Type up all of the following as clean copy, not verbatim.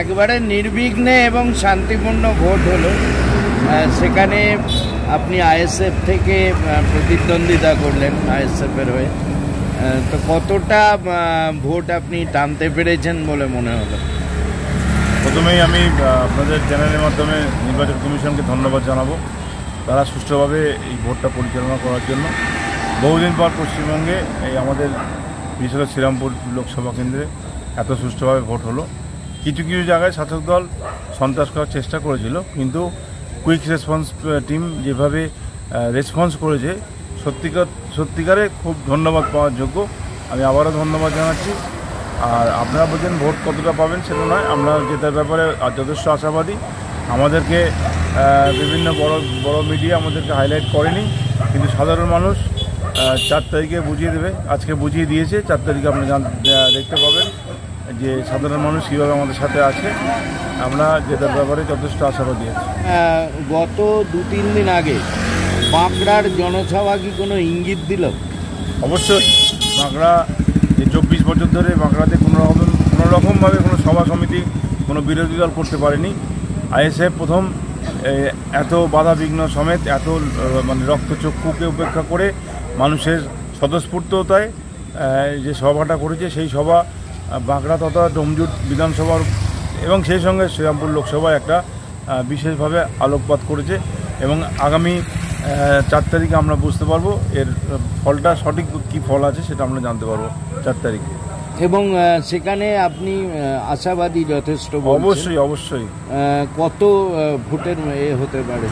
একবারে নির্বিঘ্নে এবং শান্তিপূর্ণ ভোট হলো। সেখানে আপনি আইএসএফ থেকে প্রতিদ্বন্দ্বিতা করলেন আইএসএফের হয়ে, তো কতটা ভোট আপনি টানতে পেরেছেন বলে মনে হলো? প্রথমেই আমি আপনাদের চ্যানেলের মাধ্যমে নির্বাচন কমিশনকে ধন্যবাদ জানাবো। তারা সুষ্ঠুভাবে এই ভোটটা পরিচালনা করার জন্য বহুদিন পর পশ্চিমবঙ্গে এই আমাদের বিশেষ করে শ্রীরামপুর লোকসভা কেন্দ্রে এত সুষ্ঠুভাবে ভোট হলো। কিছু কিছু জায়গায় শাসক দল সন্ত্রাস করার চেষ্টা করেছিল, কিন্তু কুইক রেসপন্স টিম যেভাবে রেসপন্স করেছে সত্যিকারে খুব ধন্যবাদ পাওয়ার যোগ্য। আমি আবারও ধন্যবাদ জানাচ্ছি। আর আপনারা বলছেন ভোট কতটা পাবেন সেটা নয়, আমরা জেতার ব্যাপারে যথেষ্ট আশাবাদী। আমাদেরকে বিভিন্ন বড় মিডিয়া আমাদেরকে হাইলাইট করেনি, কিন্তু সাধারণ মানুষ 4 তারিখে বুঝিয়ে দেবে। আজকে বুঝিয়ে দিয়েছে, 4 তারিখে আপনি দেখতে পাবেন যে সাধারণ মানুষ কীভাবে আমাদের সাথে আছে। আমরা জেতার ব্যাপারে যথেষ্ট আশাবাদী আছি। গত 2-3 দিন আগে বাঁকড়ার জনসভা কি কোনো ইঙ্গিত দিল? অবশ্যই। বাঁকড়া যে 24 বছর ধরে বাঁকড়াতে কোনোরকমভাবে কোনো সভা সমিতি কোনো বিরোধী দল করতে পারেনি। আইএসএফ প্রথম এত বাধা বিঘ্ন সমেত এত মানে রক্তচক্ষুকে উপেক্ষা করে মানুষের স্বতঃস্ফূর্ততায় যে সভাটা করেছে, সেই সভা বাঁকড়া তথা ডোমজুট বিধানসভার এবং সেই সঙ্গে শ্রীরামপুর লোকসভায় একটা বিশেষভাবে আলোকপাত করেছে। এবং আগামী 4 তারিখে আমরা বুঝতে পারবো এর ফলটা সঠিক কী ফল আছে সেটা আমরা জানতে পারবো 4 তারিখে। এবং সেখানে আপনি আশাবাদী যথেষ্ট? অবশ্যই। কত ভোটের হতে পারে,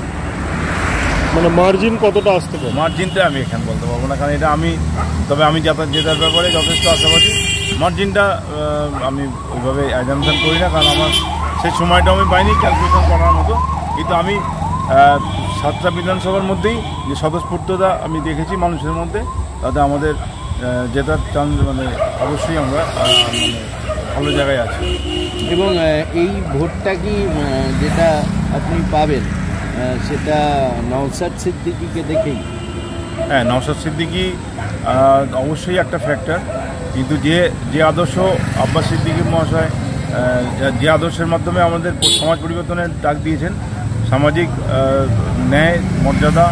মানে মার্জিন কতটা আসতে পারে? মার্জিনটা আমি এখানে বলতে পারবো না, কারণ এটা তবে আমি জেতার ব্যাপারে যথেষ্ট আশাবাদী। মার্জিনটা আমি ওইভাবে অ্যাজামশন করি না, কারণ আমার সেই সময়টা আমি পাইনি ক্যালকুলেশন করার মতো। কিন্তু আমি 7টা বিধানসভার মধ্যেই যে স্বতঃস্ফূর্ততা আমি দেখেছি মানুষের মধ্যে, তাতে আমাদের জেতার চান্স মানে অবশ্যই আমরা ভালো জায়গায় আছি। এবং এই ভোটটা কি যেটা আপনি পাবেন সেটা নওশাদ সিদ্দিকীকে দেখেই? হ্যাঁ, নওশাদ সিদ্দিকী অবশ্যই একটা ফ্যাক্টর, কিন্তু যে আদর্শ আব্বাস সিদ্দিকী মহাশয় যে আদর্শের মাধ্যমে আমাদের সমাজ পরিবর্তনের ডাক দিয়েছেন, সামাজিক ন্যায় মর্যাদা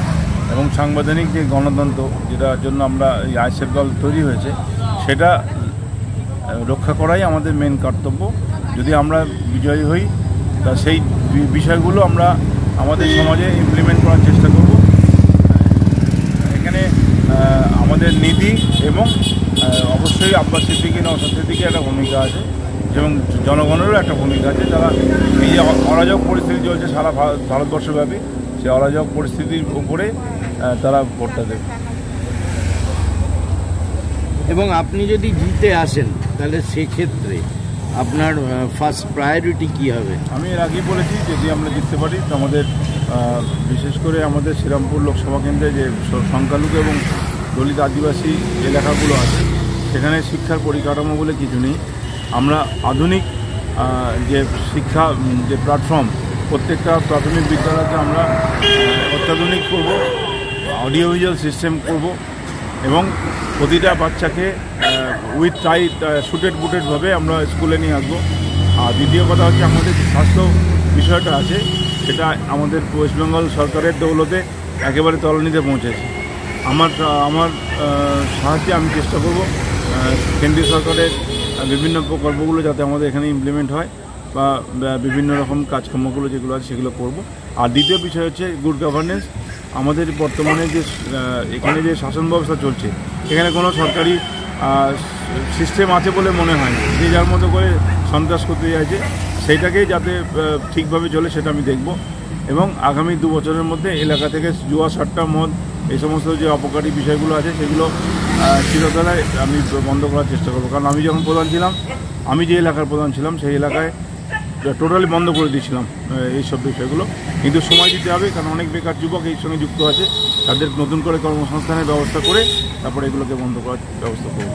এবং সাংবিধানিক যে গণতন্ত্র, যেটার জন্য আমরা এই আইএসএফ দল তৈরি হয়েছে, সেটা রক্ষা করাই আমাদের মেন কর্তব্য। যদি আমরা বিজয়ী হই, তা সেই বিষয়গুলো আমরা আমাদের সমাজে ইমপ্লিমেন্ট করার চেষ্টা করব। এখানে আমাদের নীতি এবং অবশ্যই আব্বাস সিদ্দিকী নওশাদ সিদ্দিকীর একটা ভূমিকা আছে এবং জনগণেরও একটা ভূমিকা আছে। যারা এই যে অরাজক পরিস্থিতি চলছে সারা ভারতবর্ষব্যাপী, সেই অরাজক পরিস্থিতির উপরে তারা ভোটটা দেবে। এবং আপনি যদি জিতে আসেন তাহলে সেক্ষেত্রে আপনার ফার্স্ট প্রায়োরিটি কী হবে? আমি এর আগেই বলেছি, যদি আমরা জিততে পারি তো আমাদের বিশেষ করে আমাদের শ্রীরামপুর লোকসভা কেন্দ্রে যে সংখ্যালঘু এবং দলিত আদিবাসী এলাকাগুলো আছে, সেখানে শিক্ষার পরিকাঠামো বলে কিছু নেই। আমরা আধুনিক যে শিক্ষা যে প্ল্যাটফর্ম, প্রত্যেকটা প্রাথমিক বিদ্যালয়কে আমরা অত্যাধুনিক করব, অডিও ভিজুয়াল সিস্টেম করব এবং প্রতিটা বাচ্চাকে উইথ টাইট শুটেড বুটেডভাবে আমরা স্কুলে নিয়ে আসবো। আর দ্বিতীয় কথা হচ্ছে, আমাদের স্বাস্থ্য বিষয়টা আছে, সেটা আমাদের ওয়েস্ট বেঙ্গল সরকারের দৌলতে একেবারে তলানিতে পৌঁছেছে। আমার সাহায্যে আমি চেষ্টা করব কেন্দ্রীয় সরকারের বিভিন্ন প্রকল্পগুলো যাতে আমাদের এখানে ইমপ্লিমেন্ট হয়, বা বিভিন্ন রকম কাজকর্মগুলো যেগুলো আছে সেগুলো করব। আর দ্বিতীয় বিষয় হচ্ছে গুড গভর্নেন্স। আমাদের বর্তমানে যে এখানে যে শাসন ব্যবস্থা চলছে, এখানে কোনো সরকারি সিস্টেম আছে বলে মনে হয় না। যে যার মতো করে সন্ত্রাস করতে চাইছে, সেইটাকেই যাতে ঠিকভাবে চলে সেটা আমি দেখব। এবং আগামী 2 বছরের মধ্যে এলাকা থেকে জুয়া, সাট্টা, মদ, এই সমস্ত যে অপকারী বিষয়গুলো আছে সেগুলো চিরতলায় আমি বন্ধ করার চেষ্টা করব। কারণ আমি যখন প্রধান ছিলাম, আমি যে এলাকার প্রধান ছিলাম, সেই এলাকায় টোটালি বন্ধ করে দিয়েছিলাম এইসব বিষয়গুলো। কিন্তু সময় দিতে হবে, কারণ অনেক বেকার যুবক এই সঙ্গে যুক্ত আছে, তাদের নতুন করে কর্মসংস্থানের ব্যবস্থা করে তারপরে এগুলোকে বন্ধ করার ব্যবস্থা করব।